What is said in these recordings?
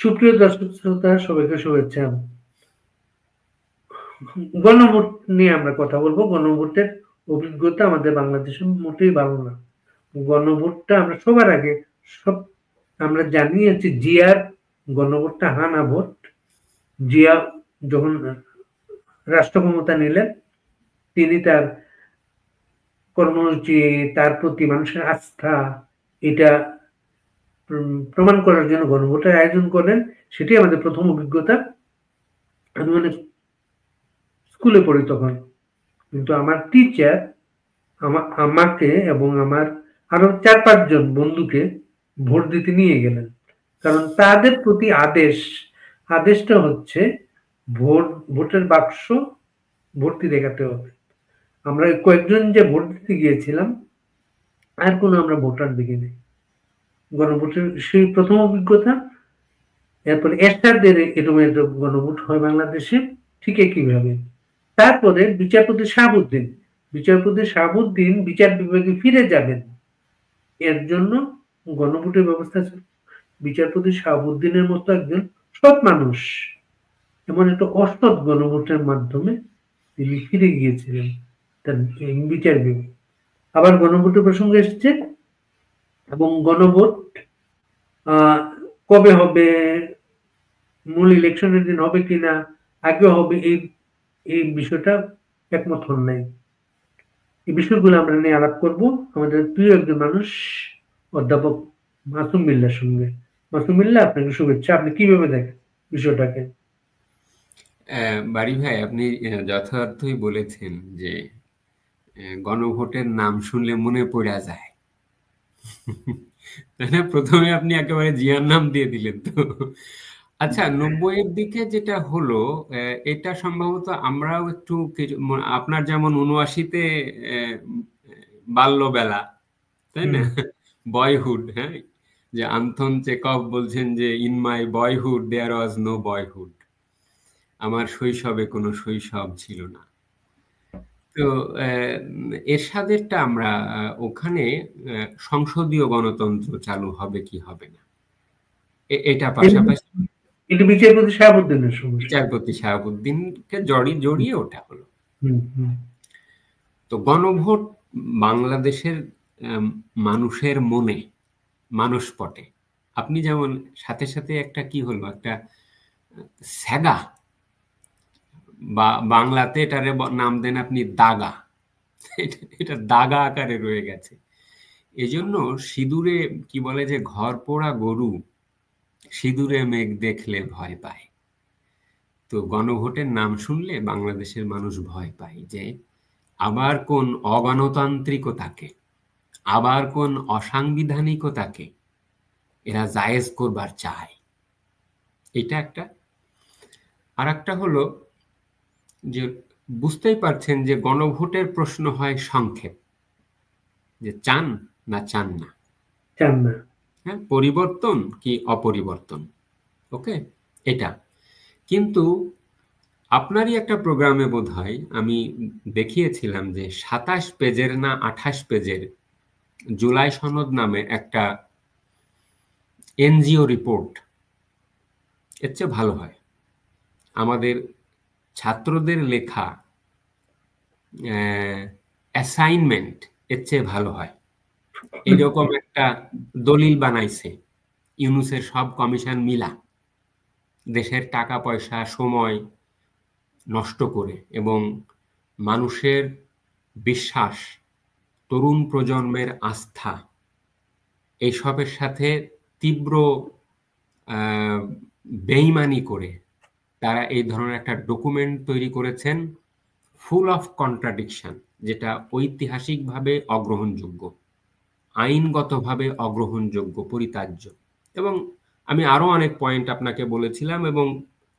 সুপ্রিয় দর্শক শ্রোতা, সবাইকে শুভেচ্ছা। গণভোট নিয়ে আমরা কথা বলবো। গণভোটের অভিজ্ঞতা আমাদের বাংলাদেশে মোটেই ভালো না। গণভোটটা আমরা সবার আগে আমরা জানিয়েছি, জিয়ার গণভোটটা হানা ভোট। জিয়া যখন রাষ্ট্র ক্ষমতা নিলেন, তিনি তার কর্মসূচি, তার প্রতি মানুষের আস্থা, এটা প্রমাণ করার জন্য গণভোটের আয়োজন করেন। সেটি আমাদের প্রথম অভিজ্ঞতা। আমি অনেক স্কুলে পড়ি তখন, কিন্তু আমার টিচার আমাকে এবং আমার আরো 4-5 জন বন্ধুকে ভোট দিতে নিয়ে গেলেন। কারণ তাদের প্রতি আদেশটা হচ্ছে ভোটের বাক্স ভর্তি দেখাতে হবে। আমরা কয়েকজন যে ভোট দিতে গিয়েছিলাম, আর কোনো আমরা ভোটার দেখিনি। গণভোটের সেই প্রথম অভিজ্ঞতা। এরপরে এরশাদের এরকম একটা গণভোট হয় বাংলাদেশে, ঠিক একইভাবে। তারপরে বিচারপতি শাহাবুদ্দিন বিচার বিভাগে ফিরে যাবেন, এর জন্য গণভোটের ব্যবস্থা ছিল। বিচারপতি শাহাবুদ্দিনের মতো একজন সৎ মানুষ এমন একটা অসৎ গণভোটের মাধ্যমে তিনি ফিরে গিয়েছিলেন তার বিচার বিভাগ। আবার গণভোটের প্রসঙ্গে এসেছে, এবং গণভোট কবে হবে, মূল ইলেকশনের দিন হবে কিনা, আগে হবে, এই বিষয়টা একমত হন নাই। এই বিষয়গুলো আমরা নিয়ে আলাপ করব আমাদের প্রিয় একজন মানুষ, অধ্যাপক মাসুম বিল্লাহর সঙ্গে। মাসুম বিল্লাহ, আপনাকে শুভেচ্ছা। আপনি কিভাবে দেখেন বিষয়টাকে? বাড়ি ভাই, আপনি যথার্থই বলেছেন যে গণভোটের নাম শুনলে মনে পড়া যায়। প্রথমে আপনি একেবারে জিয়ার নাম দিয়ে দিলেন তো। আচ্ছা, 90-এর দিকে যেটা হলো, এটা সম্ভবত আমরাও একটু আপনার যেমন 79-তে বাল্যবেলা, তাই না, বয়হুড, হ্যাঁ, যে আন্থন চেকভ বলছেন যে in my boyhood there was no boyhood, আমার শৈশবে কোনো শৈশব ছিল না। তো এরশাদেরটা আমরা ওখানে সংসদীয় গণতন্ত্র চালু হবে কি হবে না, এটা পাশাপাশি এটা বিচারপতি শাহাবুদ্দিনের সমস্যা। বিচারপতি শাহাবুদ্দিনকে জড়িয়ে ওঠা হলো। তো গণভোট বাংলাদেশের মানুষের মনে, মানসপটে, আপনি যেমন সাথে সাথে একটা কি হলো, একটা স্যাগা, বা বাংলাতে এটার নাম দেন আপনি দাগা, এটা দাগা আকারে রয়ে গেছে। এজন্য সিঁদুরে কি বলে যে, ঘর পোড়া গরু সিঁদুরে মেঘ দেখলে ভয় পায়। তো গণভোটের নাম শুনলে বাংলাদেশের মানুষ ভয় পায় যে আবার কোন অগণতান্ত্রিকতাকে, আবার কোন অসাংবিধানিকতাকে এরা জায়েজ করবার চায়। এটা একটা। আর একটা হলো যে বুঝতেই পারছেন যে গণভোটের প্রশ্ন হয় সংক্ষেপ, যে চান না চান না, হ্যাঁ, পরিবর্তন কি অপরিবর্তন, ওকে, এটা। কিন্তু আপনারই একটা প্রোগ্রামে বোধহয় আমি দেখিয়েছিলাম যে 27 পেজের না 28 পেজের জুলাই সনদ নামে একটা এনজিও রিপোর্ট, এর চেয়ে ভালো হয় আমাদের ছাত্রদের লেখা অ্যাসাইনমেন্ট, এর চেয়ে ভালো হয়। এরকম একটা দলিল বানাইছে ইউনূসের সব কমিশন মিলা, দেশের টাকা পয়সা সময় নষ্ট করে, এবং মানুষের বিশ্বাস, তরুণ প্রজন্মের আস্থা, এইসবের সাথে তীব্র বেইমানি করে তারা এই ধরনের একটা ডকুমেন্ট তৈরি করেছেন, ফুল অফ কন্ট্রাডিকশন, যেটা ঐতিহাসিকভাবে অগ্রহণযোগ্য, আইনগতভাবে অগ্রহণযোগ্য, পরিত্যাজ্য। এবং আমি আরো অনেক পয়েন্ট আপনাকে বলেছিলাম, এবং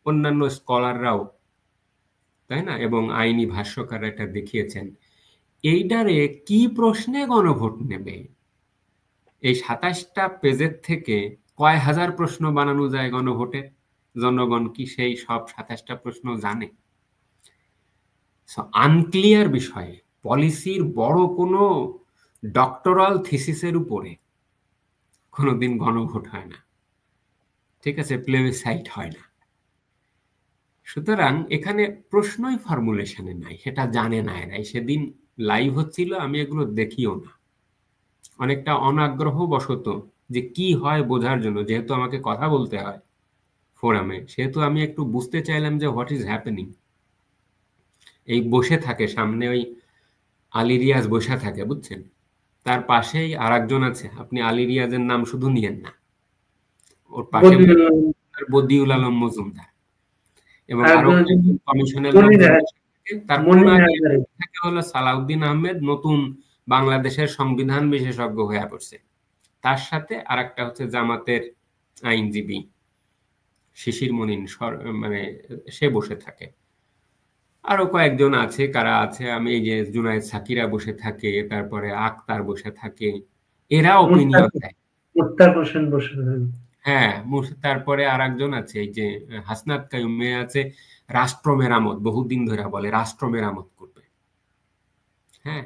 অন্যান্য স্কলাররাও, তাই না, এবং আইনি ভাষ্যকাররা এটা দেখিয়েছেন। এইটারে কি প্রশ্নে গণভোট নেবে? এই 27টা পেজের থেকে কয় হাজার প্রশ্ন বানানো যায় গণভোটে? জনগণ কি সেই সব 27টা প্রশ্ন জানে? আনক্লিয়ার বিষয়ে, পলিসির বড় কোনো ডক্টরাল থিসিসের উপরে কোনোদিন গণভোট হয় না। ঠিক আছে, প্লেবিসাইট হয় না। সুতরাং এখানে প্রশ্নই ফর্মুলেশনে নাই, সেটা জানে না এরাই। সেদিন লাইভ হচ্ছিল, আমি এগুলো দেখিও না, অনেকটা অনাগ্রহ বশত, যে কি হয় বোঝার জন্য, যেহেতু আমাকে কথা বলতে হয় ফোরামে, সেহেতু আমি একটু বুঝতে চাইলাম যে হোয়াট ইজ হ্যাপেনিং। এই বসে থাকে সামনে, ওই আলী রিয়াজ বসে থাকে, বুঝছেন, তার পাশেই আর একজন আছে, আপনি আলী রিয়াজের নাম শুধু নিয়েন না, ওর পাশে বদিউল আলম মজুমদার এবং আরো কমিশনের লোকজন থাকে। তার থাকে হলো সালাউদ্দিন আহমেদ, নতুন বাংলাদেশের সংবিধান বিশেষজ্ঞ হয়ে পড়ছে। তার সাথে আর একটা হচ্ছে জামাতের আইনজীবী শিশির মনিন, মানে সে বসে থাকে। আরো কয়েকজন আছে, কারা আছে, আমি এই যে জুনায়েদ সাকিরা বসে থাকে, তারপরে আক্তার বসে থাকে, এরা ওপিনিয়ন দেয়। হ্যাঁ, তারপরে আর একজন আছে, এই যে হাসনাত কাইয়ুমে আছে, রাষ্ট্র মেরামত, বহুদিন ধরে বলে রাষ্ট্র মেরামত করবে। হ্যাঁ,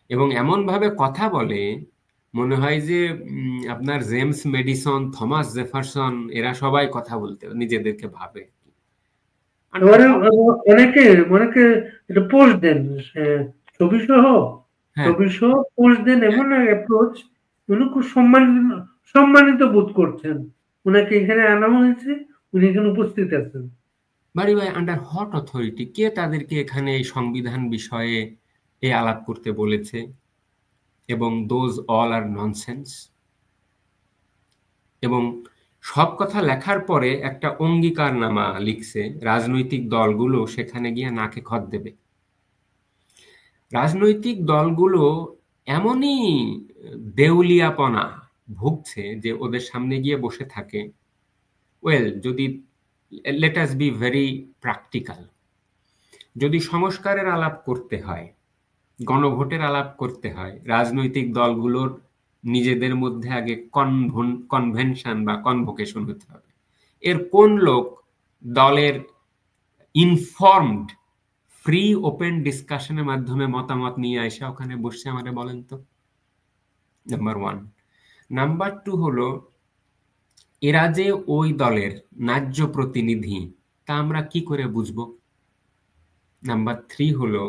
এবং এমন ভাবে কথা বলে মনে হয় যে আপনার জেমস মেডিসন, থমাস জেফারসন, এরা সবাই কথা বলতে নিজেদেরকে ভাবে। অনেকে এটা পোস্ট দেন, ছবি সহ পোস্ট দেন, এমন অ্যাপ্রোচ, উনি খুব সম্মানিত বোধ করছেন, উনাকে এখানে আনা হয়েছে, উনি এখানে উপস্থিত আছেন। বাড়ি ভাই, আন্ডার হট অথরিটি, কে তাদেরকে এখানে এই সংবিধান বিষয়ে এই আলাপ করতে বলেছে? এবং দোজ অল আর ননসেন্স। এবং সব কথা লেখার পরে একটা অঙ্গীকারনামা লিখছে, রাজনৈতিক দলগুলো সেখানে গিয়ে নাকে খত দেবে। রাজনৈতিক দলগুলো এমনই দেউলিয়াপনা ভুগছে যে ওদের সামনে গিয়ে বসে থাকে। ওয়েল, যদি let us be very practical, যদি সংস্কারের আলাপ করতে হয়, গণভোটের আলাপ করতে হয়, রাজনৈতিক দলগুলোর নিজেদের মধ্যে আগে কনভেনশন বা কনভোকেশন হতে হবে। এর কোন লোক দলের ইনফর্মড ফ্রি ওপেন ডিসকাশনের মাধ্যমে মতামত নিয়ে আসে ওখানে বসে, আমাদের বলেন তো? Number one. নাম্বার টু হলো, এরা যে ওই দলের ন্যায্য প্রতিনিধি তা আমরা কি করে বুঝবো? নাম্বার থ্রি হলো,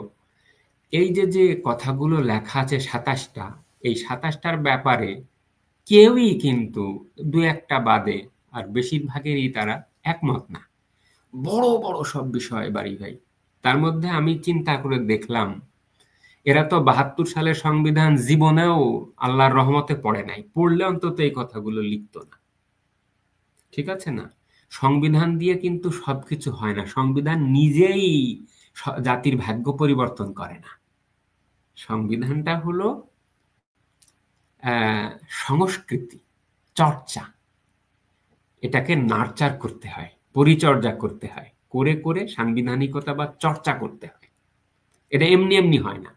এই যে কথাগুলো লেখা আছে 27টা, এই 27টার ব্যাপারে কেউই কিন্তু দু একটা বাদে আর বেশিরভাগেরই তারা একমত না, বড় বড় সব বিষয় বাড়ি ভাই। তার মধ্যে আমি চিন্তা করে দেখলাম, এরা তো 72 সালের সংবিধান জীবনেও আল্লাহর রহমতে পড়ে নাই, পড়লে অন্তত এই কথাগুলো লিখতো না। ঠিক আছে না? সংবিধান দিয়ে কিন্তু সবকিছু হয় না, সংবিধান নিজেই জাতির ভাগ্য পরিবর্তন করে না। সংবিধানটা হলো সংস্কৃতি, চর্চা, এটাকে নার্চার করতে হয়, পরিচর্যা করতে হয়, করে করে সাংবিধানিকতা বা চর্চা করতে হয়, এটা এমনি এমনি হয় না।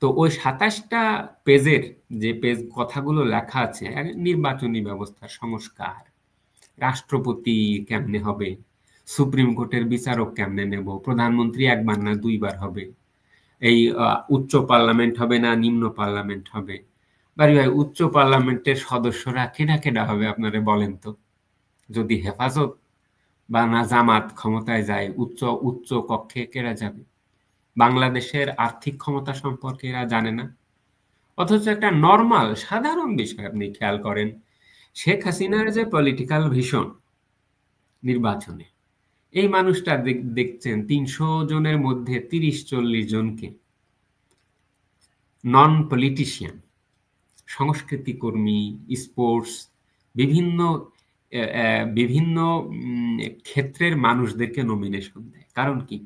তো ওই 27টা পেজের যে পেজ কথাগুলো লেখা আছে, নির্বাচনী ব্যবস্থার সংস্কার, রাষ্ট্রপতি কেমনে হবে, সুপ্রিম কোর্টের বিচারক কেমনে নেব, প্রধানমন্ত্রী একবার না দুইবার হবে, এই উচ্চ পার্লামেন্ট হবে না নিম্ন পার্লামেন্ট হবে। বাড়ি ভাই, উচ্চ পার্লামেন্টের সদস্যরা কেডা কেডা হবে আপনারা বলেন তো? যদি হেফাজত বা না জামাত ক্ষমতায় যায়, উচ্চ কক্ষে কেরা যাবে? বাংলাদেশের আর্থিক ক্ষমতা সম্পর্কে এরা জানে না। অথচ একটা নর্মাল সাধারণ বিষয় আপনি খেয়াল করেন, শেখ হাসিনার যে পলিটিক্যাল ভিশন নির্বাচনে, এই মানুষটা দেখছেন 300 জনের মধ্যে 30-40 জনকে নন পলিটিশিয়ান, সংস্কৃতি কর্মী, স্পোর্টস, বিভিন্ন ক্ষেত্রের মানুষদেরকে নমিনেশন দেয়। কারণ কি?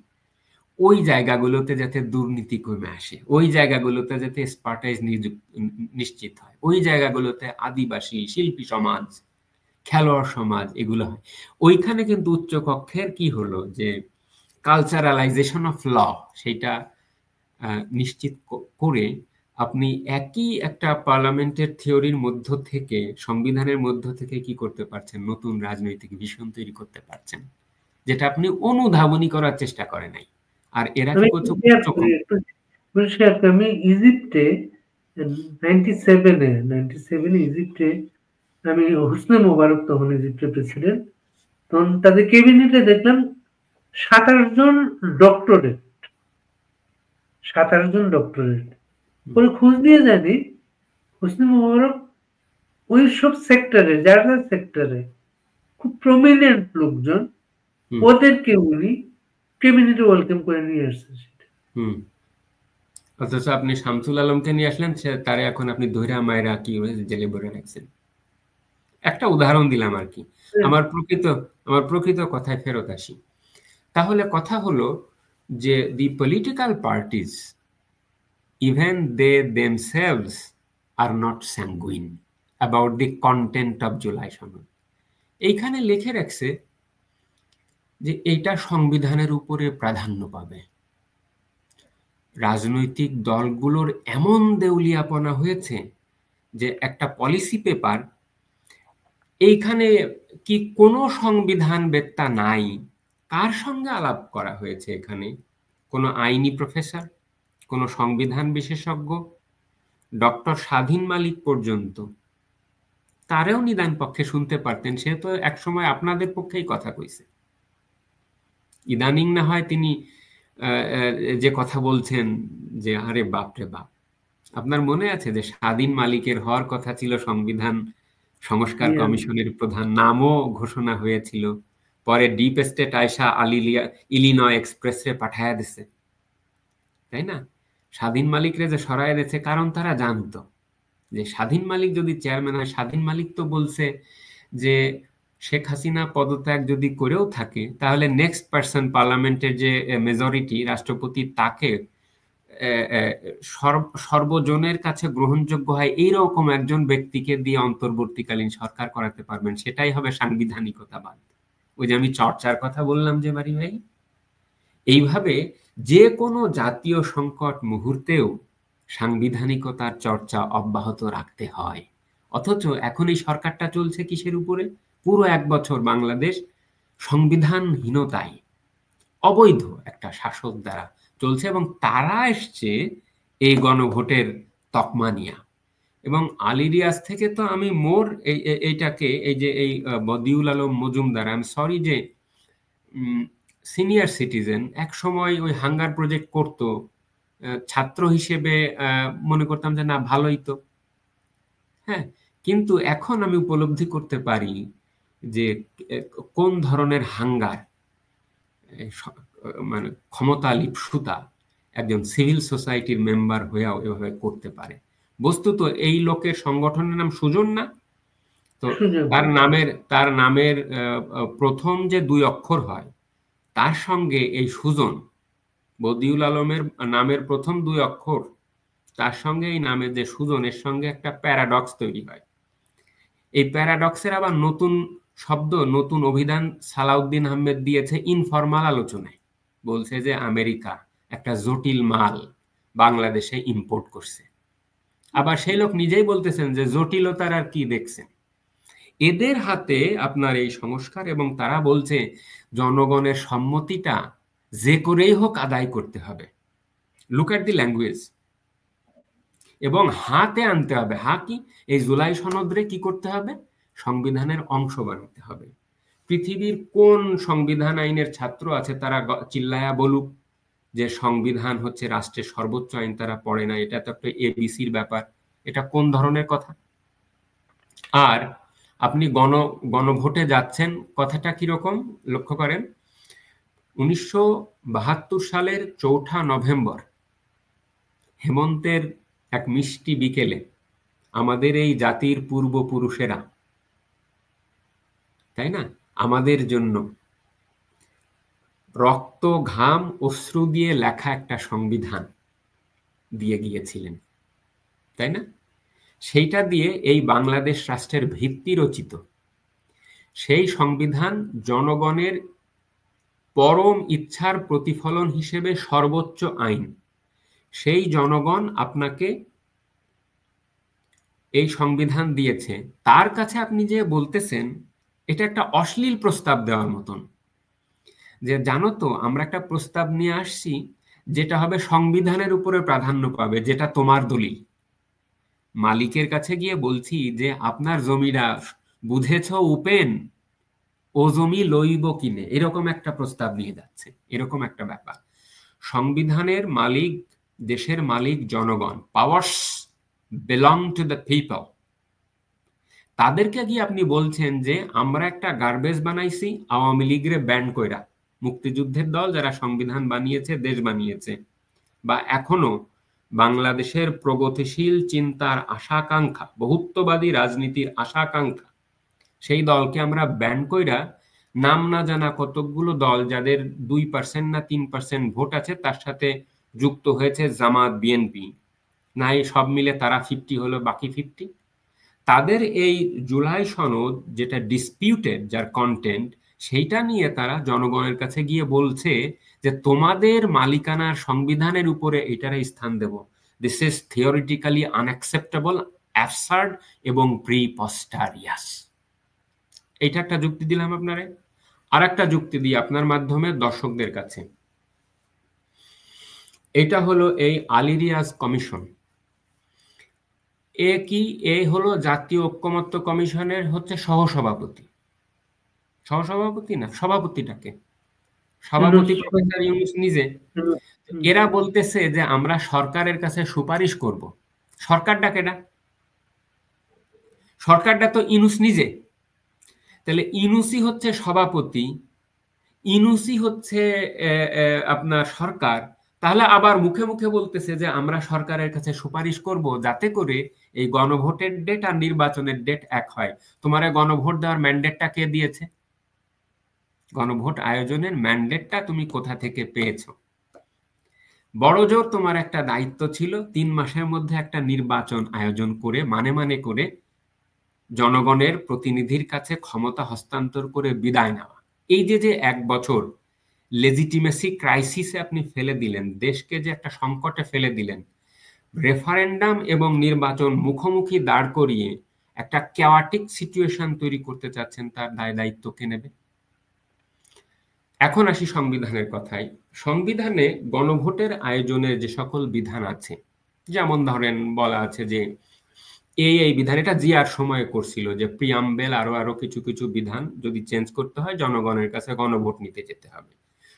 ওই জায়গাগুলোতে যাতে দুর্নীতি কমে আসে, ওই জায়গাগুলোতে যাতে এক্সপার্টাইজ নিশ্চিত হয়, ওই জায়গাগুলোতে আদিবাসী, শিল্পী সমাজ, খেলোয়াড় সমাজ, এগুলো হয়। ওইখানে কিন্তু উচ্চকক্ষের কি হলো, যে কালচারালাইজেশন অফ ল, সেটা নিশ্চিত করে আপনি একই একটা পার্লামেন্টের থিওরির মধ্য থেকে, সংবিধানের মধ্য থেকে কি করতে পারছেন, নতুন রাজনৈতিক ভিশন তৈরি করতে পারছেন, যেটা আপনি অনুধাবনী করার চেষ্টা করে নাই। আর এরা কি করছে? আমি ইজিপ্টে 97 ইজিপ্টে, আমি হোসনি মোবারক তখন ইজিপ্টের প্রেসিডেন্ট, তখন তাদের ক্যাবিনেটে দেখলাম 27 জন ডক্টরেট, 27 জন ডক্টরেট। পরে খোঁজ দিয়ে জানি হোসনি মোবারক ওই সব সেক্টরে, যারা সেক্টরে খুব প্রমিনেন্ট লোকজন, ওদেরকে উনি ক্যাবিনেটে ওয়েলকাম করে নিয়ে আসছেন। অথচ আপনি শামসুল আলমকে নিয়ে আসলেন, তারে এখন আপনি ধৈরা মায়েরা কি জেলে ভরে রাখছেন। একটা উদাহরণ দিলাম আর কি। আমার প্রকৃত কথায় ফেরত আসি। তাহলে কথা হলো যে the political parties even they themselves are not sanguine about the content of July সনদ। এইখানে লিখে রাখছে যে এইটা সংবিধানের উপরে প্রাধান্য পাবে। রাজনৈতিক দলগুলোর এমন দেউলিয়াপনা হয়েছে যে একটা পলিসি পেপার, এইখানে কি কোনো সংবিধান বেত্তা নাই? কার সঙ্গে আলাপ করা হয়েছে এখানে? কোনো আইনি প্রফেসর, কোনো সংবিধান বিশেষজ্ঞ, ডক্টর স্বাধীন মালিক পর্যন্ত তারেও নিদান পক্ষে শুনতে পারতেন। সে তো একসময় আপনাদের পক্ষেই কথা কইছে। ইদানিং না হয় তিনি যে কথা বলছেন যে আরে বাপরে বাপ, আপনার মনে আছে যে স্বাধীন মালিকের হওয়ার কথা ছিল সংবিধান সংস্কার কমিশনের প্রধান, নামও ঘোষণা হয়েছিল, পরে ডিপ স্টেট আয়সা ইলিনয় এক্সপ্রেসে পাঠায়া দিছে, তাই না? স্বাধীন মালিকরে যে সরায় দিয়েছে কারণ তারা জানতো যে স্বাধীন মালিক যদি চেয়ারম্যান হয়, স্বাধীন মালিক তো বলছে যে শেখ হাসিনা পদত্যাগ যদি করেও থাকে তাহলে নেক্সট পার্সন পার্লামেন্টের যে মেজরিটি রাষ্ট্রপতি, তাকে সর্বজনের কাছে গ্রহণযোগ্য হয় এইরকম একজন ব্যক্তিকে দিয়ে অন্তর্বর্তীকালীন সরকার করাতে পারবেন, সেটাই হবে সাংবিধানিকতাবাদ। ওই যে আমি চর্চার কথা বললাম যে বাড়ি ভাই, এইভাবে যে কোনো জাতীয় সংকট মুহূর্তেও সাংবিধানিকতার চর্চা অব্যাহত রাখতে হয়। অথচ এখন এই সরকারটা চলছে কিসের উপরে? পুরো 1 বছর বাংলাদেশ সংবিধানহীনতায় অবৈধ একটা শাসক দ্বারা চলছে, এবং তারা এসছে এই গণভোটের তকমা নিয়া। এবং আলিরিয়াজ থেকে তো আমি মোর এইটাকে এই যে এই Badiul Alam Majumdar, I am sorry যে সিনিয়র সিটিজেন, এক সময় ওই হাঙ্গার প্রজেক্ট করতো, ছাত্র হিসেবে মনে করতাম যে না ভালোই তো, হ্যাঁ, কিন্তু এখন আমি উপলব্ধি করতে পারি যে কোন ধরনের হাঙ্গার, মানে ক্ষমতা লিপ্সুতা একজন সিভিল সোসাইটির মেম্বার হয়েও এভাবে করতে পারে। বস্তুত এই লোকের সংগঠনের নাম সুজন না, তো তার নামের প্রথম যে 2 অক্ষর হয় তার সঙ্গে এই সুজন, বদিউল আলমের নামের প্রথম 2 অক্ষর, তার সঙ্গে এই নামের যে সুজনের সঙ্গে একটা প্যারাডক্স তৈরি হয়। এই প্যারাডক্সের আবার নতুন শব্দ, নতুন অভিধান সালাউদ্দিন আহমেদ দিয়েছে ইনফরমাল আলোচনায়। বলছে যে আমেরিকা একটা জটিল মাল বাংলাদেশে ইম্পোর্ট করছে। আবার সেই লোক নিজেই বলতেছেন যে জটিলতার আর কি দেখছেন। এদের হাতে আপনার এই সংস্কার, এবং তারা বলছে জনগণের সম্মতিটা যে করেই হোক আদায় করতে হবে। Look at the language. এবং হাতে আনতে হবে। হা কি? এই জুলাই সনদরে কি করতে হবে? সংবিধানের অংশ বানাতে হবে। পৃথিবীর কোন সংবিধান আইনের ছাত্র আছে তারা চিল্লায়া বলুক যে সংবিধান হচ্ছে রাষ্ট্রের সর্বোচ্চ আইন, তারা পড়ে না। এটা তো একটা এবিসির ব্যাপার। এটা কোন ধরনের কথা? আর আপনি গণভোটে যাচ্ছেন, কথাটা কিরকম লক্ষ্য করেন। 1972 সালের 4 নভেম্বর হেমন্তের এক মিষ্টি বিকেলে আমাদের এই জাতির পূর্বপুরুষেরা, তাই না, আমাদের জন্য রক্ত ঘাম অশ্রু দিয়ে লেখা একটা সংবিধান দিয়ে গিয়েছিলেন, তাই না? সেইটা দিয়ে এই বাংলাদেশ রাষ্ট্রের ভিত্তি রচিত। সেই সংবিধান জনগণের পরম ইচ্ছার প্রতিফলন হিসেবে সর্বোচ্চ আইন। সেই জনগণ আপনাকে এই সংবিধান দিয়েছে, তার কাছে আপনি যে বলতেছেন এটা একটা অশ্লীল প্রস্তাব দেওয়ার মতন, যে জানো তো আমরা একটা প্রস্তাব নিয়ে আসছি যেটা হবে সংবিধানের উপরে প্রাধান্য পাবে, যেটা তোমার দলিল। মালিকের কাছে গিয়ে বলছি যে আপনার জমিটা বুঝেছ উপেন, ও জমি লইব কিনে, এরকম একটা প্রস্তাব নিয়ে যাচ্ছে, এরকম একটা ব্যাপার। সংবিধানের মালিক, দেশের মালিক জনগণ, powers belong to the people. তাদেরকে গিয়ে আপনি বলছেন যে আমরা একটা গার্বেজ বানাইছি আওয়ামী লীগের ব্যান্ড কইরা, মুক্তিযুদ্ধের দল যারা সংবিধান বানিয়েছে, দেশ বানিয়েছে, বা এখনো বাংলাদেশের প্রগতিশীল চিন্তার আশাকাঙ্ক্ষা, বহুত্ববাদী রাজনীতির আশাকাঙ্ক্ষা, সেই দলকে আমরা ব্যান কইরা নাম না জানা কতকগুলো দল যাদের 2% না 3% ভোট আছে তার সাথে যুক্ত হয়েছে জামাত, বিএনপি, নাই সব মিলে তারা 50 হলো, বাকি 50। তাদের এই জুলাই সনদ যেটা ডিসপিউটেড, যার কন্টেন্ট, সেইটা নিয়ে তারা জনগণের কাছে গিয়ে বলছে যে তোমাদের মালিকানার সংবিধানের উপরে এটারে স্থান দেব। This is theoretically unacceptable, absurd এবং প্রিপস্টারিয়াস। এইটা একটা যুক্তি দিলাম আপনারে। আর একটা যুক্তি দিই আপনার মাধ্যমে দর্শকদের কাছে। এটা হলো এই আলী রিয়াজ কমিশন। এ হলো জাতীয় ঐক্যমত্য কমিশনের হচ্ছে সহসভাপতি। সহসভাপতি না, সভাপতিটাকে সভাপতি প্রফেসর ইউনূস নিজে। এরা বলতেছে যে আমরা সরকারের কাছে সুপারিশ করব। সরকারটা কেডা? সরকারটা তো ইউনূস নিজে। তাহলে ইউনূসই হচ্ছে সভাপতি, ইউনূসই হচ্ছে আপনার সরকার। তাহলে আবার মুখে মুখে বলতেছে যে আমরা সরকারের কাছে সুপারিশ করব যাতে করে এই গণভোটের ডেট আর নির্বাচনের ডেট এক হয়। তোমার গণভোট দেওয়ার ম্যান্ডেটটা কে দিয়েছে? গণভোট আয়োজনের ম্যান্ডেটটা তুমি কোথা থেকে পেয়েছো? বড় জোর তোমার একটা দায়িত্ব ছিল 3 মাসের মধ্যে একটা নির্বাচন আয়োজন করে মানে করে জনগণের প্রতিনিধির কাছে ক্ষমতা হস্তান্তর করে বিদায় নেওয়া। এই যে 1 বছর লেজিটিমেসি ক্রাইসিসে আপনি ফেলে দিলেন, দেশকে যে একটা সংকটে ফেলে দিলেন, রেফারেন্ডাম এবং নির্বাচন মুখোমুখি দাঁড় করিয়ে একটা ক্যাওয়াটিক সিচুয়েশন তৈরি করতে চাচ্ছেন, তার দায়িত্ব কে নেবে? এখন আসি সংবিধানের কথায়। সংবিধানে গণভোটের আয়োজনের যে সকল বিধান আছে, যেমন ধরেন বলা আছে যে এই বিধান, এটা জিয়ার সময় করছিল যে প্রিয়াম্বেল আরো কিছু কিছু বিধান যদি চেঞ্জ করতে হয় জনগণের কাছে গণভোট নিতে যেতে হবে।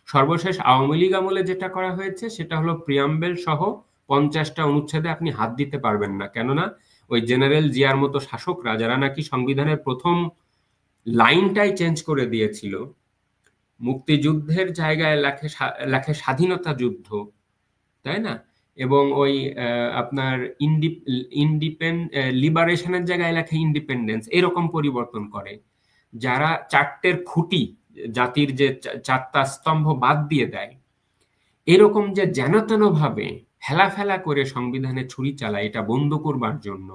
সর্বশেষ আওয়ামী লীগ আমলে যেটা করা হয়েছে সেটা হলো প্রিয়াম্বেল সহ 50টা অনুচ্ছেদে আপনি হাত দিতে পারবেন না। কেননা ওই জেনারেল জিয়ার মতো শাসকরা, যারা নাকি সংবিধানের প্রথম লাইনটাই চেঞ্জ করে দিয়েছিল, মুক্তিযুদ্ধের জায়গায় লেখে স্বাধীনতা যুদ্ধ, তাই না? এবং ওই আপনার লিবারেশনের জায়গায় লেখে ইন্ডিপেন্ডেন্স, এরকম পরিবর্তন করে। যারা 4টের খুঁটি, জাতির যে 4টা স্তম্ভ বাদ দিয়ে দেয়, এরকম যে যেন তেন ভাবে হেলাফেলা করে সংবিধানে ছুরি চালায়, এটা বন্ধ করবার জন্য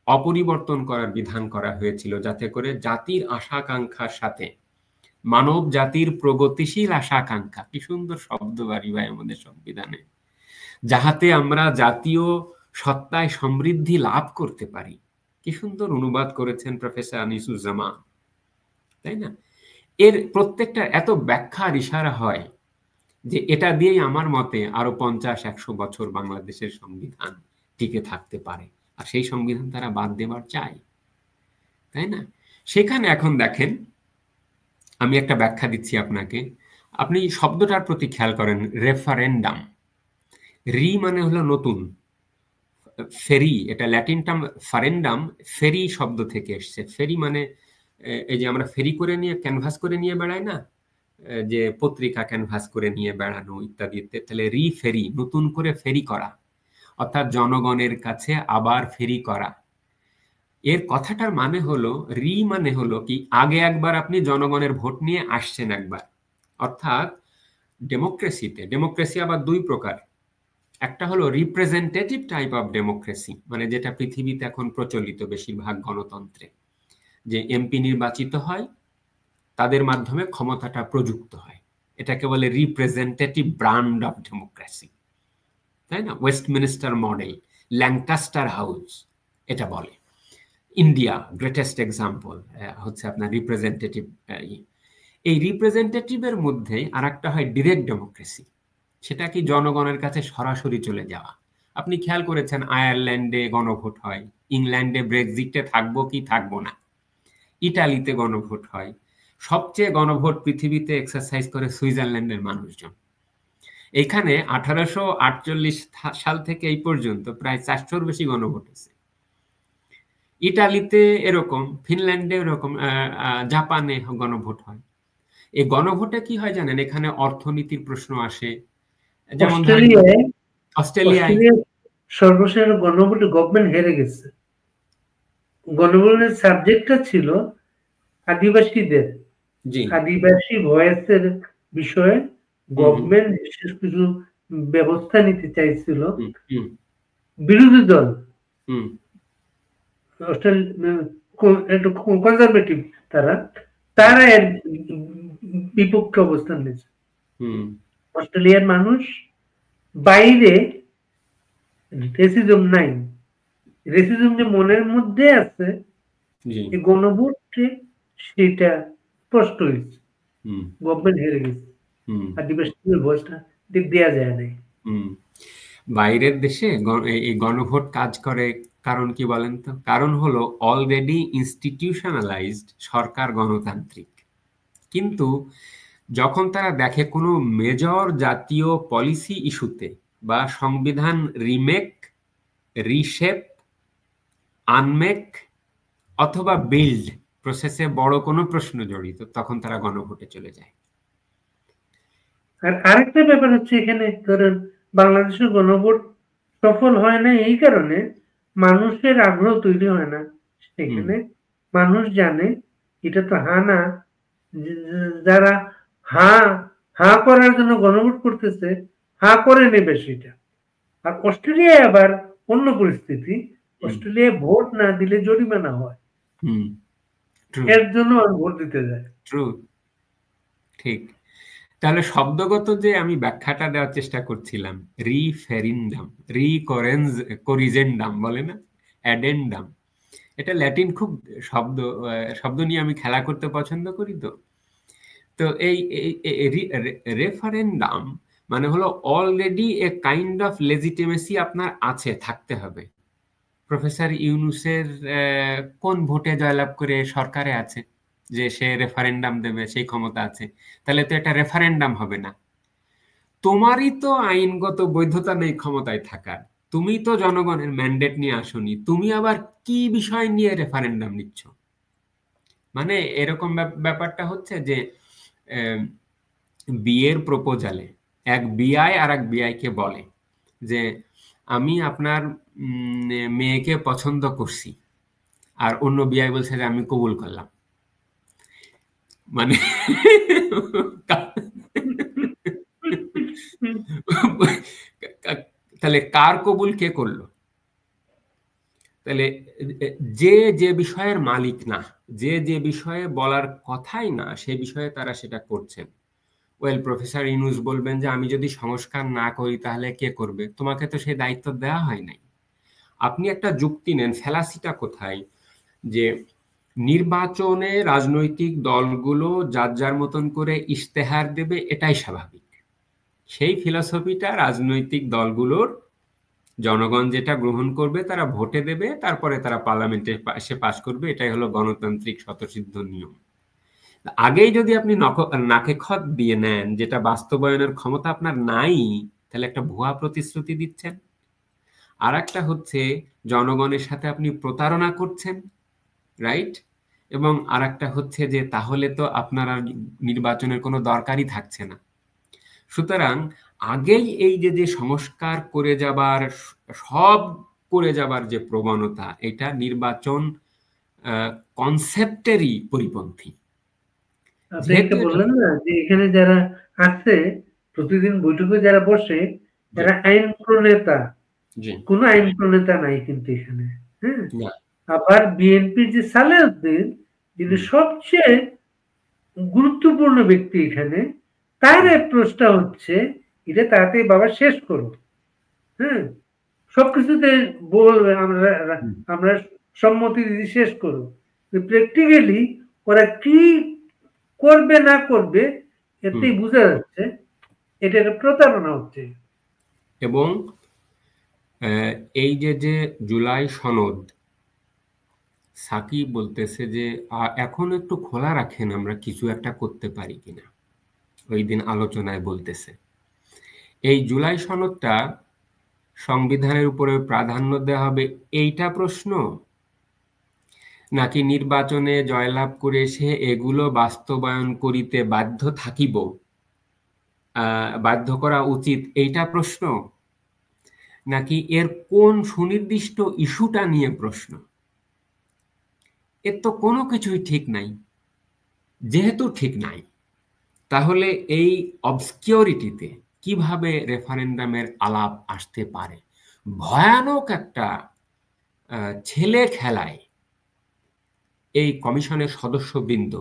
অপরিবর্তন করার বিধান করা হয়েছিল, যাতে করে জাতির আশাকাঙ্ক্ষার সাথে মানব জাতির প্রগতিশীল আশাকাঙ্ক্ষা, কি সুন্দর শব্দ বাড়ি ভাই আমাদের সংবিধানে, যাহাতে আমরা জাতীয় সত্তায় সমৃদ্ধি লাভ করতে পারি। কি সুন্দর অনুবাদ করেছেন প্রফেসর আনিসুজ্জামান, তাই না? এর প্রত্যেকটা এত ব্যাখ্যার ইশারা হয় যে এটা দিয়েই আমার মতে আরো 50-100 বছর বাংলাদেশের সংবিধান টিকে থাকতে পারে। আর সেই সংবিধান তারা বাদ দেবার চায়, তাই না? সেখানে এখন দেখেন, আমি একটা ব্যাখ্যা দিচ্ছি আপনাকে, আপনি শব্দটার প্রতি খেয়াল করেন। রেফারেন্ডাম, রি মানে হলো নতুন, ফেরি, এটা ল্যাটিন টার্ম ফারেন্ডাম, ফেরি শব্দ থেকে এসছে। ফেরি মানে এই যে আমরা ফেরি করে নিয়ে ক্যানভাস করে নিয়ে বেড়াই না, যে পত্রিকা ক্যানভাস করে নিয়ে বেড়ানো ইত্যাদি, তাহলে রি ফেরি, নতুন করে ফেরি করা, অর্থাৎ জনগণের কাছে আবার ফেরি করা। এর কথাটার মানে হলো, রি মানে হলো কি, আগে একবার আপনি জনগণের ভোট নিয়ে আসছেন একবার, অর্থাৎ ডেমোক্রেসি আবার 2 প্রকার। একটা হলো রিপ্রেজেন্টেটিভ টাইপ অফ ডেমোক্রেসি, মানে যেটা পৃথিবীতে এখন প্রচলিত বেশিরভাগ গণতন্ত্রে, যে এমপি নির্বাচিত হয়, তাদের মাধ্যমে ক্ষমতাটা প্রযুক্ত হয়, এটাকে বলে রিপ্রেজেন্টেটিভ ব্র্যান্ড অফ ডেমোক্রেসি, তাই না? ওয়েস্টমিনিস্টার মডেল, ল্যাঙ্কাস্টার হাউস এটা বলে। ইন্ডিয়া গ্রেটেস্ট এক্সাম্পল হচ্ছে আপনার রিপ্রেজেন্টেটিভ। এই রিপ্রেজেন্টেটিভের মধ্যে আর একটা হয় ডিরেক্ট ডেমোক্রেসি, সেটা কি জনগণের কাছে সরাসরি চলে যাওয়া। আপনি খেয়াল করেছেন আয়ারল্যান্ডে গণভোট হয়, ইংল্যান্ডে ব্রেক্সিটে থাকবো কি থাকবো না, ইটালিতে গণভোট হয়। সবচেয়ে গণভোট পৃথিবীতে এক্সারসাইজ করে সুইজারল্যান্ডের মানুষজন। এখানে 1848 সাল থেকে এই পর্যন্ত প্রায় 400-র বেশি গণভোট হয়েছে। ইটালিতে এরকম, ফিনল্যান্ডে এরকম, জাপানে গণভোট হয়। এই গণভোটে কি হয় জানেন, এখানে অর্থনীতির প্রশ্ন আসে, যেমন অস্ট্রেলিয়ায় সর্বশেষ গণভোটে গভর্নমেন্ট হেরে গেছে। গণভোটের সাবজেক্টটা ছিল আদিবাসীদের, আদিবাসী ভয়েসের বিষয়ে গভর্নমেন্ট বিশেষ কিছু ব্যবস্থা নিতে চাইছিল। বিরোধী দল একটু কনজারভেটিভ, তারা এর বিপক্ষে অবস্থান নিয়েছে। অস্ট্রেলিয়ার মানুষ বাইরে রেসিজম নাই, রেসিজম যে মনের মধ্যে আছে গণভোটে সেটা স্পষ্ট হয়েছে। গভর্নমেন্ট হেরে গেছে, আদিবাসীদের ভয়েসটা দেওয়া যায় নাই। বাইরের দেশে এই গণভোট কাজ করে, কারণ কি বলেন তো? কারণ হলো অলরেডি ইনস্টিটিউশনালাইজড সরকার গণতান্ত্রিক, কিন্তু যখন তারা দেখে কোনো মেজর জাতীয় পলিসি ইস্যুতে বা সংবিধান রিমেক, রিশেপ, আনমেক অথবা বিল্ড প্রসেসে বড় কোনো প্রশ্ন জড়িত, তখন তারা গণভোটে চলে যায়। আর আরেকটা ব্যাপার হচ্ছে, এখানে ধরেন বাংলাদেশের গণভোট সফল হয় না এই কারণে মানুষের আগ্রহ তৈরি হয় না। সেখানে মানুষ জানে এটা তো হা না, যারা হা করার জন্য গণভোট করতেছে হা করে নেবে সেটা। আর অস্ট্রেলিয়ায় আবার অন্য পরিস্থিতি, অস্ট্রেলিয়ায় ভোট না দিলে জরিমানা হয়, এর জন্য ভোট দিতে যায়। ঠিক। তাহলে শব্দগত যে আমি ব্যাখ্যাটা দেওয়ার চেষ্টা করছিলাম, রিফেরিন্ডাম, রিকরিজেন্ডাম বলে না, অ্যাডেন্ডাম, এটা ল্যাটিন খুব শব্দ নিয়ে আমি খেলা করতে পছন্দ করি। তো এই রেফারেন্ডাম মানে হলো already a kind of legitimacy আপনার আছে, থাকতে হবে। প্রফেসর ইউনূসের কোন ভোটে জয়লাভ করে সরকারে আছে যে সে রেফারেন্ডাম দেবে, সেই ক্ষমতা আছে, তাহলে তো এটা রেফারেন্ডাম হবে না। তোমারই তো আইনগত বৈধতা নেই ক্ষমতায় থাকার, তুমি তো জনগণের ম্যান্ডেট নিয়ে আসনি, তুমি আবার কি বিষয় নিয়ে রেফারেন্ডাম নিচ্ছ? মানে এরকম ব্যাপারটা হচ্ছে যে বিয়ের প্রপোজালে এক বিআই আর এক বিআইকে বলে যে আমি আপনার মেয়েকে পছন্দ করছি, আর অন্য বিআই বলছে যে আমি কবুল করলাম। মানে তাহলে কার কবুল কে করলো? তাহলে যে বিষয়ের মালিক না, যে বিষয়ে বলার কথাই না, সে বিষয়ে তারা সেটা করছেন। ওয়েল, প্রফেসর ইউনূস বলবেন যে আমি যদি সংস্কার না করি তাহলে কে করবে? তোমাকে তো সেই দায়িত্ব দেওয়া হয় নাই। আপনি একটা যুক্তি নেন, ফ্যালাসিটা কোথায়? যে নির্বাচনে রাজনৈতিক দলগুলো যার যার মতন করে ইশতেহার দেবে, এটাই স্বাভাবিক। সেই ফিলসফিটা রাজনৈতিক দলগুলোর, জনগণ যেটা গ্রহণ করবে তারা ভোটে দেবে, তারপরে তারা পার্লামেন্টে এসে পাশ করবে, এটাই হলো গণতান্ত্রিক স্বতঃসিদ্ধ নিয়ম। আগেই যদি আপনি নাকে খত দিয়ে নেন যেটা বাস্তবায়নের ক্ষমতা আপনার নাই, তাহলে একটা ভুয়া প্রতিশ্রুতি দিচ্ছেন। আর একটা হচ্ছে জনগণের সাথে আপনি প্রতারণা করছেন, রাইট? এবং আর একটা হচ্ছে যে তাহলে তো আপনার আর নির্বাচনের কোনো দরকারই থাকছে না। সুতরাং আগেই এই যে সংস্কার করে যাবার, সব করে যাবার যে প্রবণতা, এটা নির্বাচন কনসেপ্টেরই পরিপন্থী। আপনি এটা বললেন না যে এখানে যারা আছে প্রতিদিন বৈঠকে যারা বসে, যারা আইন প্রণেতা, কোন আইন প্রণেতা নাই কিন্তু এখানে। হ্যাঁ, আবার বিএনপির যে সালেউদ্দিন, যিনি সবচেয়ে গুরুত্বপূর্ণ ব্যক্তি এখানে, তার অ্যাপ্রোচটা হচ্ছে এটা তাড়াতাড়ি বাবা শেষ করো। হ্যাঁ, সবকিছুতে বলবে আমরা সম্মতি দিদি শেষ করো। প্র্যাকটিক্যালি ওরা কি করবে না করবে এতেই বোঝা যাচ্ছে এটা একটা প্রতারণা হচ্ছে। এবং এই যে জুলাই সনদ, সাকিব বলতেছে যে এখন একটু খোলা রাখেন, আমরা কিছু একটা করতে পারি কিনা। ওই দিন আলোচনায় বলতেছে এই জুলাই সনদটা সংবিধানের উপরে প্রাধান্য দেওয়া হবে, এইটা প্রশ্ন, নাকি নির্বাচনে জয়লাভ করে সে এগুলো বাস্তবায়ন করিতে বাধ্য থাকিব, বাধ্য করা উচিত, এইটা প্রশ্ন, নাকি এর কোন সুনির্দিষ্ট ইস্যুটা নিয়ে প্রশ্ন। এর তো কোনো কিছুই ঠিক নাই। যেহেতু ঠিক নাই, তাহলে এই অবস্কিউরিটিতে কিভাবে রেফারেন্ডামের আলাপ আসতে পারে? ভয়ানক একটা ছেলে খেলায় এই কমিশনের সদস্যবৃন্দ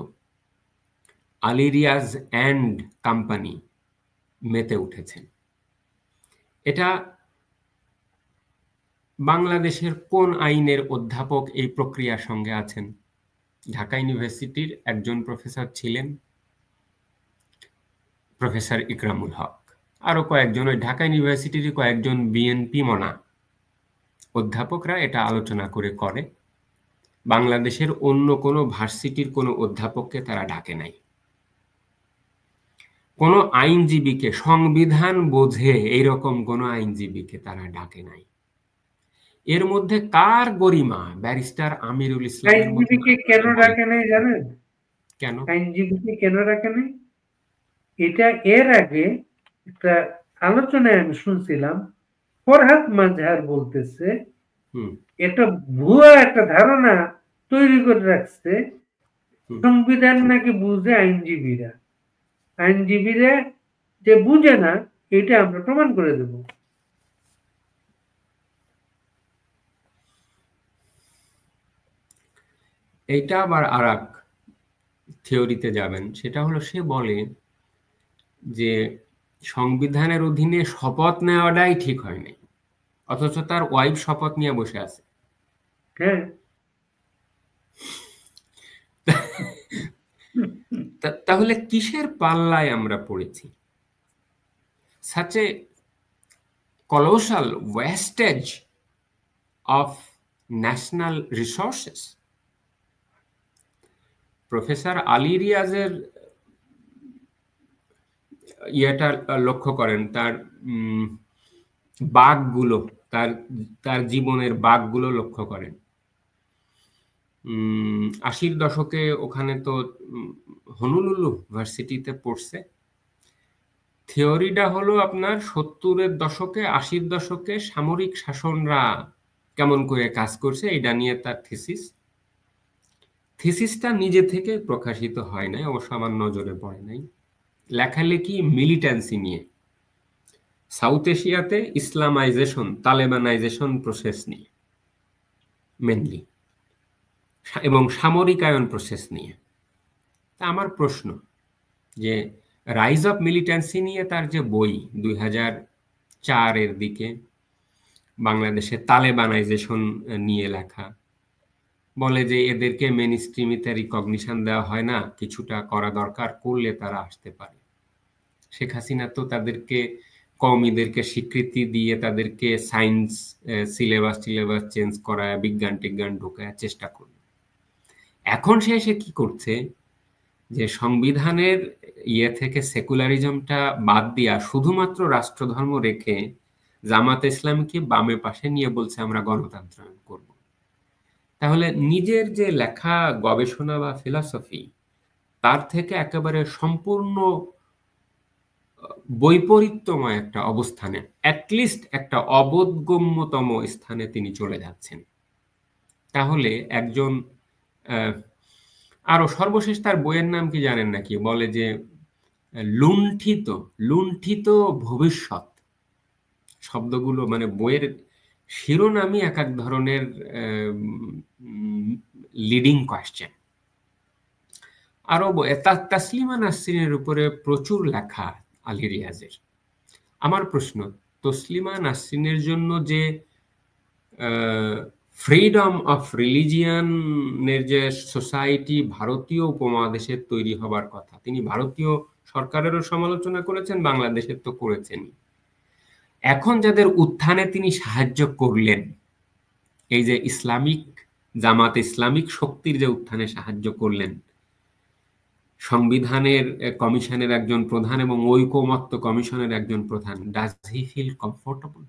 আলী রিয়াজ অ্যান্ড কোম্পানি মেতে উঠেছেন। এটা বাংলাদেশের কোন আইনের অধ্যাপক এই প্রক্রিয়ার সঙ্গে আছেন? ঢাকা ইউনিভার্সিটির একজন প্রফেসর ছিলেন, প্রফেসর ইকরামুল হক। আরো কয়েকজন, ওই ঢাকা ইউনিভার্সিটির কয়েকজন বিএনপি মনা অধ্যাপকরা এটা আলোচনা করে। বাংলাদেশের অন্য কোনো ভার্সিটির কোনো অধ্যাপককে তারা ডাকে নাই। কোনো আইনজীবীকে, সংবিধান বোঝে এইরকম কোনো আইনজীবীকে তারা ডাকে নাই। এর মধ্যে কার গরিমা? ব্যারিস্টার আমিরুল ইসলামের মতো আইনজীবীকে কেন ডাকে নাই জানেন? কেন? আইনজীবীকে কেন ডাকে নাই? এটা এর আগে একটা আলোচনায় আমি শুনছিলাম, ফরহাদ মাজহার বলতেছে এটা ভুয়া একটা ধারণা তৈরি করে রাখছে, সংবিধান নাকি বুঝে আইনজীবীরা, আইনজীবীরা যে বুঝে না এটা আমরা প্রমাণ করে দেব। এইটা আবার আর এক থিওরিতে যাবেন, সেটা হলো সে বলে যে সংবিধানের অধীনে শপথ নেওয়াটাই ঠিক হয় নাই, অথচ তার ওয়াইফ শপথ নিয়ে বসে আছে। হ্যাঁ, তাহলে কিসের পাল্লায় আমরা পড়েছি? such a colossal wastage of national resources. Professor Ali রিয়াজের ইয়েটা লক্ষ্য করেন, তার বাঘগুলো, তার জীবনের বাঘগুলো লক্ষ্য করেন। 80-র দশকে ওখানে তো হনুলুলু ভার্সিটিতে পড়ছে। থিওরিটা হলো আপনার 70-এর দশকে 80-র দশকে সামরিক শাসনরা কেমন করে কাজ করছে এটা নিয়ে তার থিসিসটা নিজে থেকে প্রকাশিত হয় নাই, অবশ্য আমার নজরে পড়ে নাই। লেখালেখি মিলিটেন্সি নিয়ে, সাউথ এশিয়াতে ইসলামাইজেশন, তালেবানাইজেশন প্রসেস নিয়ে মেনলি, এবং সামরিকায়ন প্রসেস নিয়ে। তা আমার প্রশ্ন যে রাইজ অফ মিলিটেন্সি নিয়ে তার যে বই 2004-এর দিকে বাংলাদেশে তালেবানাইজেশন নিয়ে লেখা, বলে যে এদেরকে মেন স্ট্রিমিতে রিকগনিশন দেওয়া হয় না, কিছুটা করা দরকার, করলে তারা আসতে পারে। শেখ হাসিনা তো তাদেরকে, কওমিদেরকে স্বীকৃতি দিয়ে তাদেরকে সায়েন্স সিলেবাস চেঞ্জ করায়, বিজ্ঞান টিজ্ঞান ঢোকায় চেষ্টা করল। এখন সে এসে কি করছে যে সংবিধানের ইয়ে থেকে সেকুলারিজমটা বাদ দিয়া শুধুমাত্র রাষ্ট্রধর্ম রেখে জামাত ইসলামকে বামে পাশে নিয়ে বলছে আমরা গণতন্ত্রায়ন করব। তাহলে নিজের যে লেখা গবেষণা বা ফিলসফি, তার থেকে একেবারে সম্পূর্ণ বৈপরীত্যময় একটা অবস্থানে, অ্যাটলিস্ট একটা অবোধগম্যতম স্থানে তিনি চলে যাচ্ছেন। তাহলে একজন আরো সর্বশেষ তার বইয়ের নাম কি জানেন নাকি? বলে যে লুণ্ঠিত ভবিষ্যৎ। শব্দগুলো মানে বইয়ের শিরোনামই এক এক ধরনের লিডিং কোয়েশ্চেন। আরো তাসলিমা নাসরিনের উপরে প্রচুর লেখা আলী রিয়াজের। আমার প্রশ্ন, তসলিমা নাসরিনের জন্য যে ফ্রিডম অফ রিলিজিয়নের যে সোসাইটি ভারতীয় উপমহাদেশের তৈরি হবার কথা, তিনি ভারতীয় সরকারেরও সমালোচনা করেছেন, বাংলাদেশের তো করেছেনই। এখন যাদের উত্থানে তিনি সাহায্য করলেন, এই যে ইসলামিক জামাত ইসলামিক শক্তির যে উত্থানে সাহায্য করলেন, সংবিধানের কমিশনের একজন প্রধান এবং ঐকমত্য কমিশনের একজন প্রধান, ডাজ হি ফিল কমফোর্টেবল?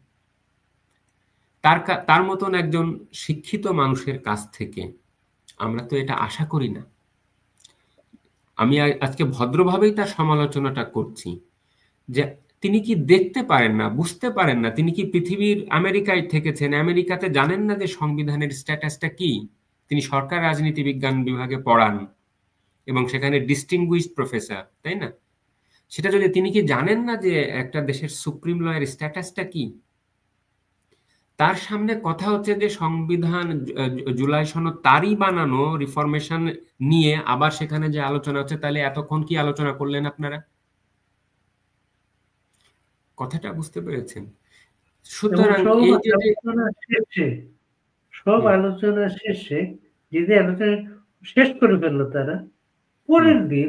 তার মতন একজন শিক্ষিত মানুষের কাছ থেকে আমরা তো এটা আশা করি না। আমি আজকে ভদ্রভাবেই তার সমালোচনাটা করছি যে তিনি কি দেখতে পারেন না, বুঝতে পারেন না? তিনি কি পৃথিবীর আমেরিকায় থেকেছেন? আমেরিকাতে জানেন না যে সংবিধানের স্ট্যাটাসটা কি? তিনি সরকার রাজনীতি বিজ্ঞান বিভাগে পড়ান এবং সেখানে ডিস্টিংগুইশড প্রফেসর, তাই না? সেটা যদি তিনি কি জানেন না যে একটা দেশের সুপ্রিম লয়ের স্ট্যাটাসটা কি? তার সামনে কথা হচ্ছে যে সংবিধান, জুলাই সনদ তারই বানানো, রিফরমেশন নিয়ে আবার সেখানে যে আলোচনা হচ্ছে, তাহলে এতক্ষণ কি আলোচনা করলেন আপনারা? কথাটা বুঝতে পেরেছেন? সুতরাং এই যে সব আলোচনা শেষে যদি আলোচনা শেষ করে ফেললো তারা, পরের দিন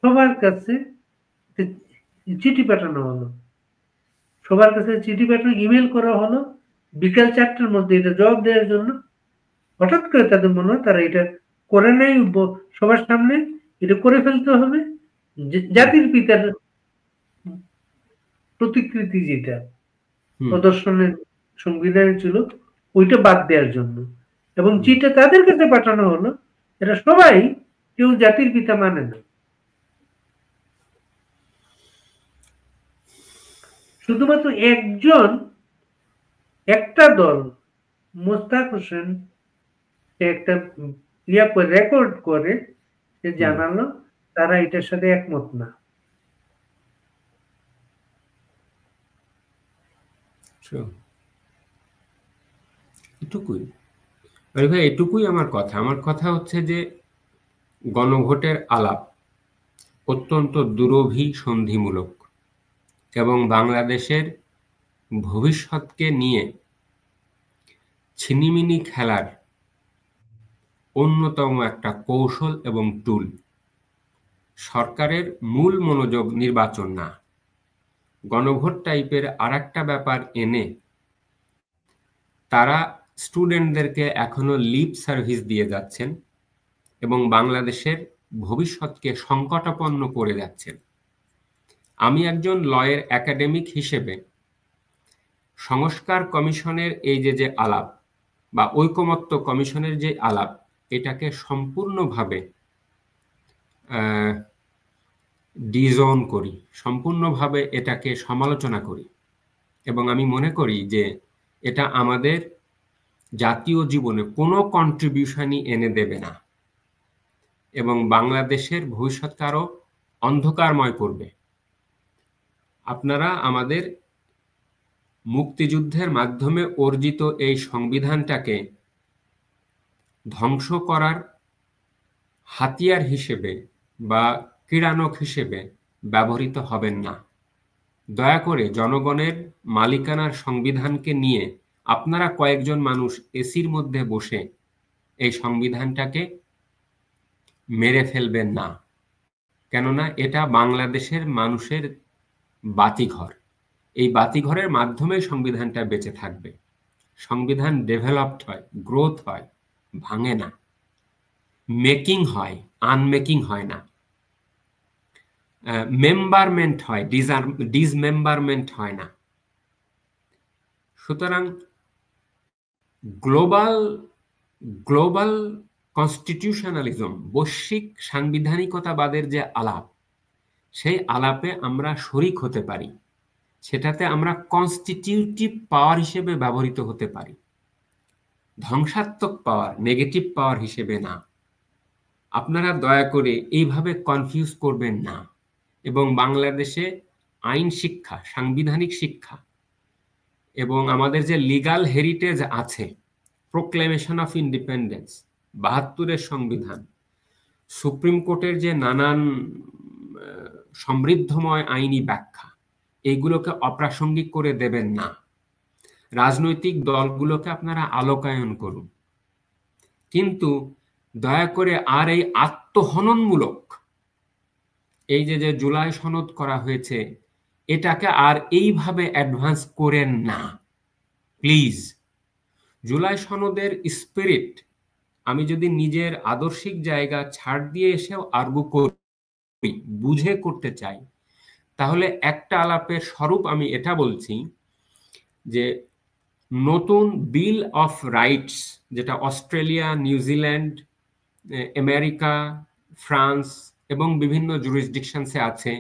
সবার কাছে চিঠি পাঠানো হলো, সবার কাছে চিঠি পাঠানো, ইমেল করা হলো বিকাল 4টার মধ্যে এটা জবাব দেওয়ার জন্য। হঠাৎ করে তাদের মনে হয় তারা এটা করে নাই, সবার সামনে এটা করে ফেলতে হবে, জাতির পিতার প্রতিকৃতি যেটা প্রদর্শনের সংবিধানে ছিল ওইটা বাদ দেওয়ার জন্য, এবং চিঠিটা তাদের কাছে পাঠানো হলো। এটা সবাই, কেউ জাতির পিতা মানে না, শুধুমাত্র একজন, একটা দল, মোস্তাক হোসেন একটা রেকর্ড করে সে জানালো তারা এটার সাথে একমত না। এটুকুই ভাই, এটুকুই আমার কথা। আমার কথা হচ্ছে যে গণভোটের আলাপ অত্যন্ত দুরভিসন্ধিমূলক এবং বাংলাদেশের ভবিষ্যৎকে নিয়ে ছিনিমিনি খেলার অন্যতম একটা কৌশল এবং টুল। সরকারের মূল মনোযোগ নির্বাচন না, গণভোট টাইপের আরেকটা ব্যাপার এনে তারা স্টুডেন্টদেরকে এখনো লিপ সার্ভিস দিয়ে যাচ্ছেন এবং বাংলাদেশের ভবিষ্যৎকে সংকটাপন্ন করে যাচ্ছেন। আমি একজন লয়ের একাডেমিক হিসেবে সংস্কার কমিশনের এই যে আলাপ বা ঐকমত্য কমিশনের যে আলাপ, এটাকে সম্পূর্ণভাবে ডিজোন করি, সম্পূর্ণভাবে এটাকে সমালোচনা করি এবং আমি মনে করি যে এটা আমাদের জাতীয় জীবনে কোনো কন্ট্রিবিউশনই এনে দেবে না এবং বাংলাদেশের ভবিষ্যৎকে আরো অন্ধকারময় করবে। আপনারা আমাদের মুক্তিযুদ্ধের মাধ্যমে অর্জিত এই সংবিধানটাকে ধ্বংস করার হাতিয়ার হিসেবে বা ক্রীড়ানক হিসেবে ব্যবহৃত হবেন না। দয়া করে জনগণের মালিকানার সংবিধানকে নিয়ে আপনারা কয়েকজন মানুষ এসির মধ্যে বসে এই সংবিধানটাকে মেরে ফেলবেন না, কেননা এটা বাংলাদেশের মানুষের বাতিঘর। এই বাতিঘরের মাধ্যমে সংবিধানটা বেঁচে থাকবে। সংবিধান ডেভেলপড হয়, গ্রোথ হয়, ভাঙে না। মেকিং হয়, আনমেকিং হয় না। মেম্বারমেন্ট হয়, ডিসমেম্বারমেন্ট হয় না। সুতরাং গ্লোবাল কনস্টিটিউশনালিজম, বৈশ্বিক সাংবিধানিকতাবাদের যে আলাপ, সেই আলাপে আমরা শরিক হতে পারি, সেটাতে আমরা কনস্টিটিউটিভ পাওয়ার হিসেবে ব্যবহৃত হতে পারি, ধ্বংসাত্মক পাওয়ার, নেগেটিভ পাওয়ার হিসেবে না। আপনারা দয়া করে এইভাবে কনফিউজ করবেন না এবং বাংলাদেশে আইন শিক্ষা, সাংবিধানিক শিক্ষা এবং আমাদের যে লিগাল হেরিটেজ আছে, প্রোক্লেমেশন অফ ইন্ডিপেন্ডেন্স, ৭২-এর সংবিধান, সুপ্রিম কোর্টের যে নানান সমৃদ্ধময় আইনি ব্যাখ্যা, এইগুলোকে অপ্রাসঙ্গিক করে দেবেন না। রাজনৈতিক দলগুলোকে আপনারা আলোকায়ন করুন, কিন্তু দয়া করে আর এই আত্মহননমূলক এই যে জুলাই সনদ করা হয়েছে, এটাকে আর এইভাবে অ্যাডভান্স করেন না প্লিজ। জুলাই সনদের স্পিরিট আমি যদি নিজের আদর্শিক জায়গা ছাড় দিয়ে এসেও আর্গু করি, বুঝে করতে চাই, তাহলে একটা আলাপের স্বরূপ আমি এটা বলছি যে নতুন বিল অফ রাইটস, যেটা অস্ট্রেলিয়া, নিউজিল্যান্ড, আমেরিকা, ফ্রান্স এবং বিভিন্ন জুরিসডিকশনসে আছে,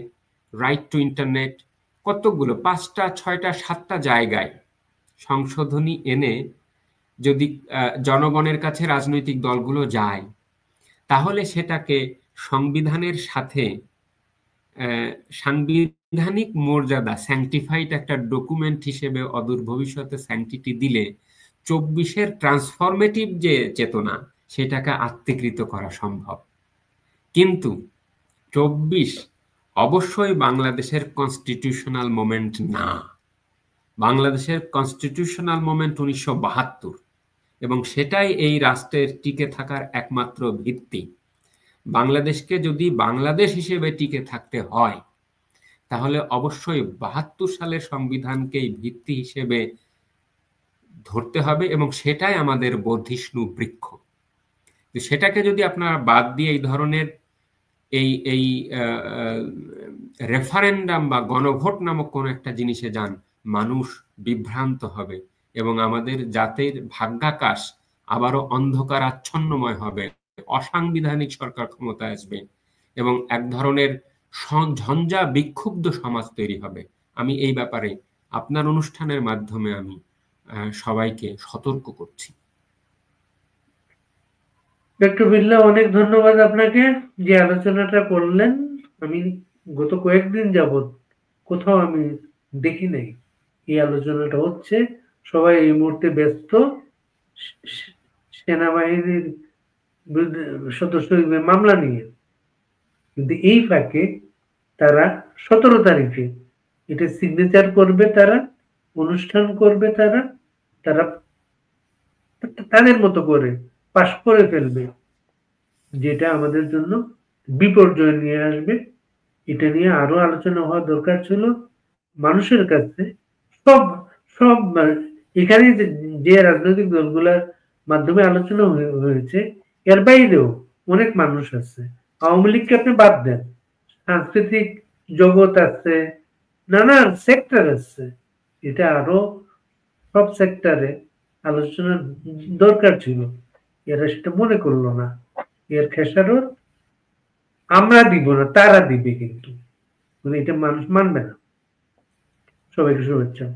রাইট টু ইন্টারনেট, কতগুলো 5টা 6টা 7টা জায়গায় সংশোধনী এনে যদি জনগণের কাছে রাজনৈতিক দলগুলো যায়, তাহলে সেটাকে সংবিধানের সাথে সাংবিধানিক মর্যাদা, স্যাংটিফাইড একটা ডকুমেন্ট হিসেবে অদূর ভবিষ্যতে স্যাংটিটি দিলে 24-এর ট্রান্সফরমেটিভ যে চেতনা, সেটাকে আত্মীকৃত করা সম্ভব। কিন্তু 24 অবশ্যই বাংলাদেশের কনস্টিটিউশনাল মোমেন্ট না। বাংলাদেশের কনস্টিটিউশনাল মোমেন্ট 1972, এবং সেটাই এই রাষ্ট্রের টিকে থাকার একমাত্র ভিত্তি। বাংলাদেশকে যদি বাংলাদেশ হিসেবে টিকে থাকতে হয়, তাহলে অবশ্যই 72 সালের সংবিধানকেই ভিত্তি হিসেবে ধরতে হবে, এবং সেটাই আমাদের বর্ধিষ্ণু বৃক্ষ। সেটাকে যদি আপনারা বাদ দিয়ে এই ধরনের এই রেফারেন্ডাম বা গণভোট নামক কোন একটা জিনিসে যান, মানুষ বিভ্রান্ত হবে এবং আমাদের জাতির ভাগ্যাকাশ আবারও অন্ধকারাচ্ছন্নময় হবে, অসাংবিধানিক সরকার ক্ষমতায় আসবে এবং এক ধরনের ঝঞ্ঝা বিক্ষুব্ধ সমাজ তৈরি হবে। আমি এই ব্যাপারে আপনার অনুষ্ঠানের মাধ্যমে আমি সবাইকে সতর্ক করছি। ডক্টর বিল্লাহ, অনেক ধন্যবাদ আপনাকে যে আলোচনাটা করলেন। আমি গত কয়েকদিন যাবৎ কোথাও আমি দেখি নাই এই আলোচনাটা হচ্ছে। সবাই এই মুহূর্তে ব্যস্ত সেনাবাহিনীর সদস্য মামলা নিয়ে, কিন্তু এই ফাঁকে তারা 17 তারিখে এটা সিগনেচার করবে, তারা অনুষ্ঠান করবে, তারা তাদের মতো করে পাশ করে ফেলবে, যেটা আমাদের জন্য বিপর্যয় নিয়ে আসবে। এটা নিয়ে আরো আলোচনা হওয়া দরকার ছিল। মানুষের কাছে সব এখানে যে রাজনৈতিক দলগুলোর মাধ্যমে আলোচনা হয়েছে, এর বাইরেও অনেক মানুষ আছে। আওয়ামী লীগকে আপনি বাদ দেন, সাংস্কৃতিক জগৎ আছে, নানা সেক্টর আছে। এটা আরো সব সেক্টরে আলোচনার দরকার ছিল, এরা সেটা মনে করলো না। এর খেসারত আমরা দিব না, তারা দিবে, কিন্তু এটা মানুষ মানবে না। সবাইকে শুভেচ্ছা।